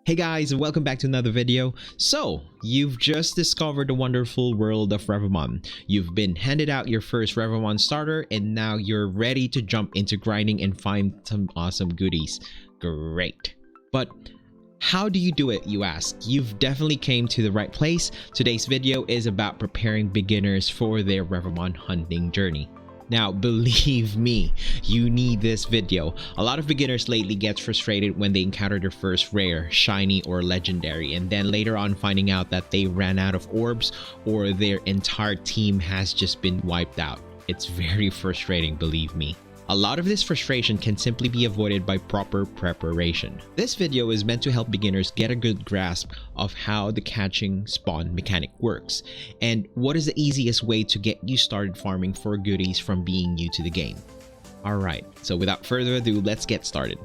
Hey guys, and welcome back to another video. So, you've just discovered the wonderful world of Revomon. You've been handed out your first Revomon starter, and now you're ready to jump into grinding and find some awesome goodies. Great. But how do you do it, you ask? You've definitely came to the right place. Today's video is about preparing beginners for their Revomon hunting journey. Now, believe me, you need this video. A lot of beginners lately get frustrated when they encounter their first rare, shiny, or legendary, and then later on finding out that they ran out of orbs or their entire team has just been wiped out. It's very frustrating, believe me. A lot of this frustration can simply be avoided by proper preparation. This video is meant to help beginners get a good grasp of how the catching spawn mechanic works, and what is the easiest way to get you started farming for goodies from being new to the game. Alright, so without further ado, let's get started.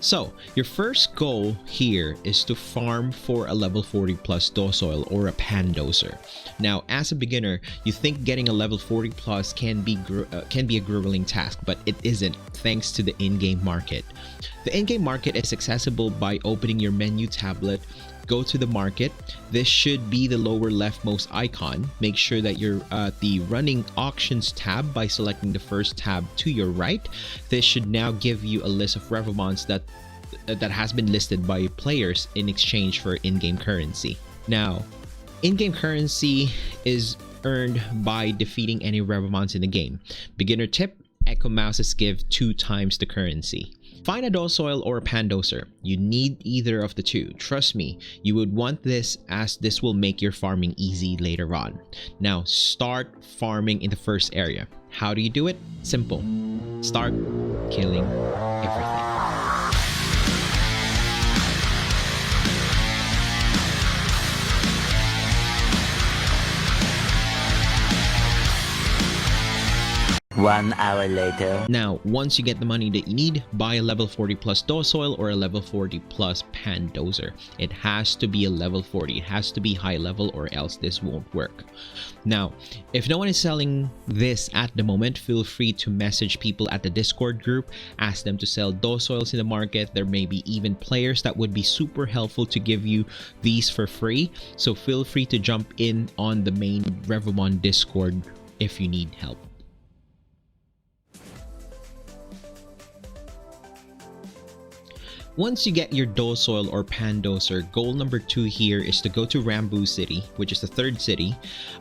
So, your first goal here is to farm for a level 40 plus docile or a pandoser. Now, as a beginner, you think getting a level 40 plus can be a grueling task, but it isn't, thanks to the in-game market. The in-game market is accessible by opening your menu tablet. Go to the market. This should be the lower leftmost icon. Make sure that you're at the running auctions tab by selecting the first tab to your right. This should now give you a list of Revomons that has been listed by players in exchange for in-game currency. Now, in-game currency is earned by defeating any Revomons in the game. Beginner tip: Echo Mouses give 2 times the currency. Find a docile or a pandoser. You need either of the two. Trust me, you would want this, as this will make your farming easy later on. Now, start farming in the first area. How do you do it? Simple. Start killing everything. One hour later. Now, once you get the money that you need, buy a level 40 plus docile or a level 40 plus pandoser. It has to be a level 40. It has to be high level, or else this won't work. Now, if no one is selling this at the moment, feel free to message people at the Discord group. Ask them to sell dociles in the market. There may be even players that would be super helpful to give you these for free. So feel free to jump in on the main Revomon Discord if you need help. Once you get your docile or pandoser, goal number 2 here is to go to Rambu City, which is the 3rd city,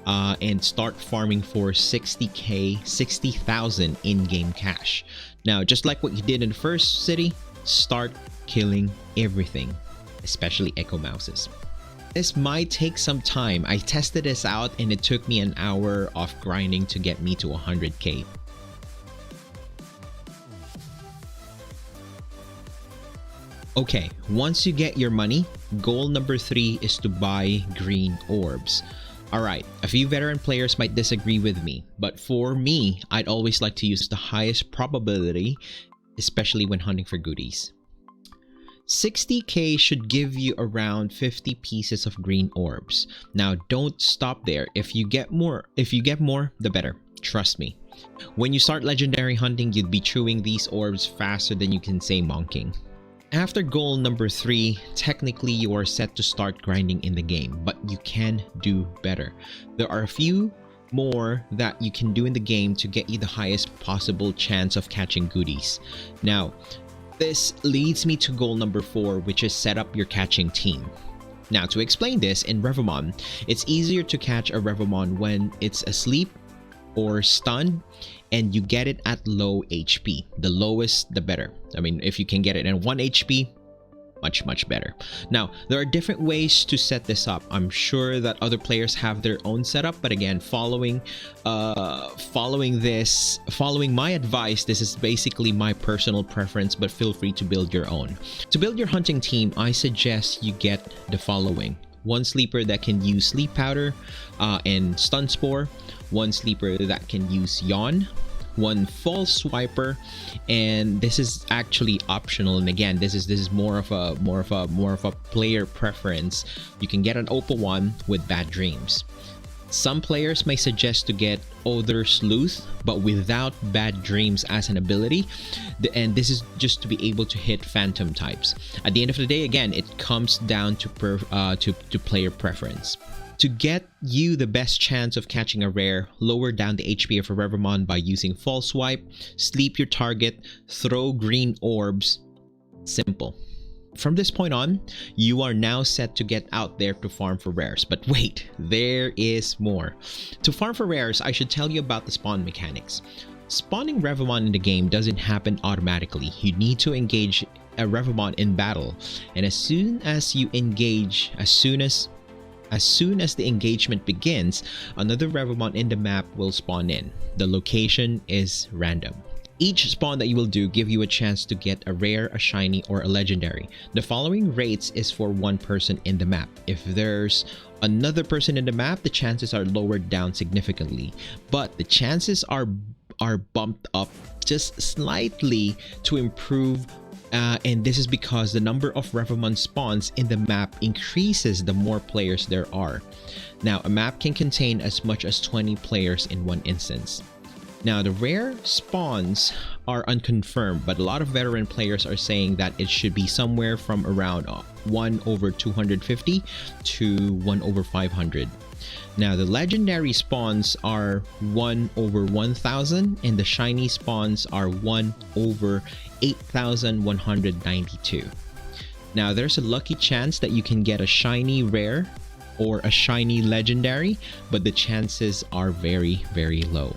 and start farming for 60k, 60,000 in-game cash. Now, just like what you did in the first city, start killing everything, especially Echo Mouses. This might take some time. I tested this out and it took me an hour of grinding to get me to 100k. Okay, once you get your money, goal number 3 is to buy green orbs. Alright, a few veteran players might disagree with me, but for me, I'd always like to use the highest probability, especially when hunting for goodies. 60k should give you around 50 pieces of green orbs. Now, don't stop there. If you get more, the better. Trust me. When you start legendary hunting, you'd be chewing these orbs faster than you can say monking. After goal number 3, technically you are set to start grinding in the game, but you can do better. There are a few more that you can do in the game to get you the highest possible chance of catching goodies. Now, this leads me to goal number 4, which is set up your catching team. Now, to explain this, in Revomon, it's easier to catch a Revomon when it's asleep or stunned, and you get it at low HP. The lowest, the better. I mean, if you can get it at 1 HP, much better. Now, there are different ways to set this up. I'm sure that other players have their own setup, but again, following my advice, this is basically my personal preference, but feel free to build your own. To build your hunting team, I suggest you get the following: 1 sleeper that can use sleep powder and stun spore, 1 sleeper that can use yawn, 1 false swiper, and this is actually optional. And again, this is more of a player preference. You can get an Opal one with bad dreams. Some players may suggest to get Other Sleuth, but without Bad Dreams as an ability, and this is just to be able to hit Phantom types. At the end of the day, again, it comes down to player preference. To get you the best chance of catching a rare, lower down the HP of a Revamon by using False Swipe, sleep your target, throw green orbs. Simple. From this point on, you are now set to get out there to farm for rares. But wait, there is more. To farm for rares, I should tell you about the spawn mechanics. Spawning Revomon in the game doesn't happen automatically. You need to engage a Revomon in battle, and as soon as you engage, as soon as the engagement begins, another Revomon in the map will spawn in. The location is random. Each spawn that you will do give you a chance to get a rare, a shiny, or a legendary. The following rates is for one person in the map. If there's another person in the map, the chances are lowered down significantly, but the chances are bumped up just slightly to improve. And this is because the number of Revamon spawns in the map increases the more players there are. Now, a map can contain as much as 20 players in one instance. Now, the rare spawns are unconfirmed, but a lot of veteran players are saying that it should be somewhere from around 1/250 to 1/500. Now, the legendary spawns are 1/1000, and the shiny spawns are 1/8192. Now, there's a lucky chance that you can get a shiny rare or a shiny legendary, but the chances are very, very low.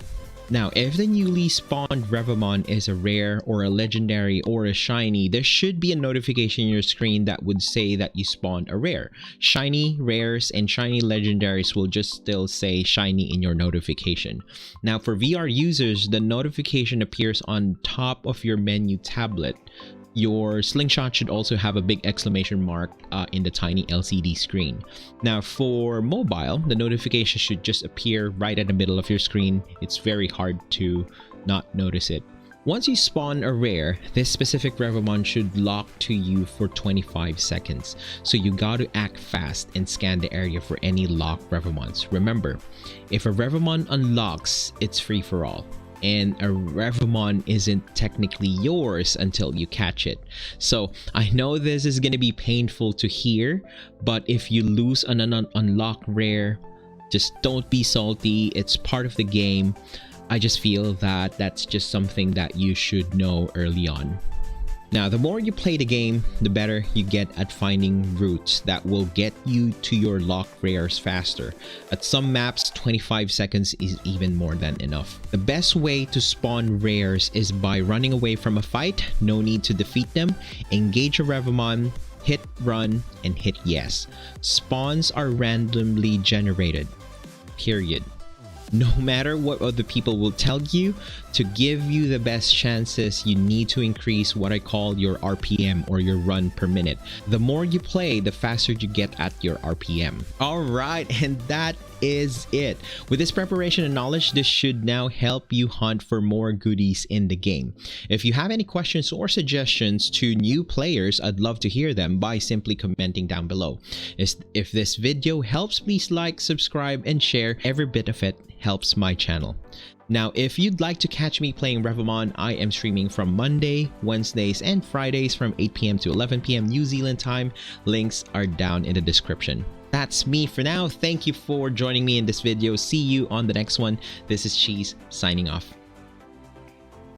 Now, if the newly spawned Revamon is a rare or a legendary or a shiny, there should be a notification on your screen that would say that you spawned a rare. Shiny rares and shiny legendaries will just still say shiny in your notification. Now, for VR users, the notification appears on top of your menu tablet. Your slingshot should also have a big exclamation mark in the tiny LCD screen. Now, for mobile, the notification should just appear right at the middle of your screen. It's very hard to not notice it. Once you spawn a rare, this specific Revamon should lock to you for 25 seconds. So you gotta act fast and scan the area for any locked Revamons. Remember, if a Revamon unlocks, it's free for all. And a Revamon isn't technically yours until you catch it. So I know this is going to be painful to hear, but if you lose an unlocked rare, just don't be salty. It's part of the game. I just feel that that's just something that you should know early on. Now, the more you play the game, the better you get at finding routes that will get you to your locked rares faster. At some maps, 25 seconds is even more than enough. The best way to spawn rares is by running away from a fight. No need to defeat them. Engage a Revamon, hit run, and hit yes. Spawns are randomly generated. Period. No matter what other people will tell you, to give you the best chances, you need to increase what I call your RPM, or your run per minute. The more you play, the faster you get at your RPM. Alright, and that is it. With this preparation and knowledge, this should now help you hunt for more goodies in the game. If you have any questions or suggestions to new players, I'd love to hear them by simply commenting down below. If this video helps, please like, subscribe, and share. Every bit of it helps my channel. Now, if you'd like to catch me playing Revamon, I am streaming from Monday, Wednesdays, and Fridays from 8 PM to 11 PM New Zealand time. Links are down in the description. That's me for now. Thank you for joining me in this video. See you on the next one. This is Cheese signing off.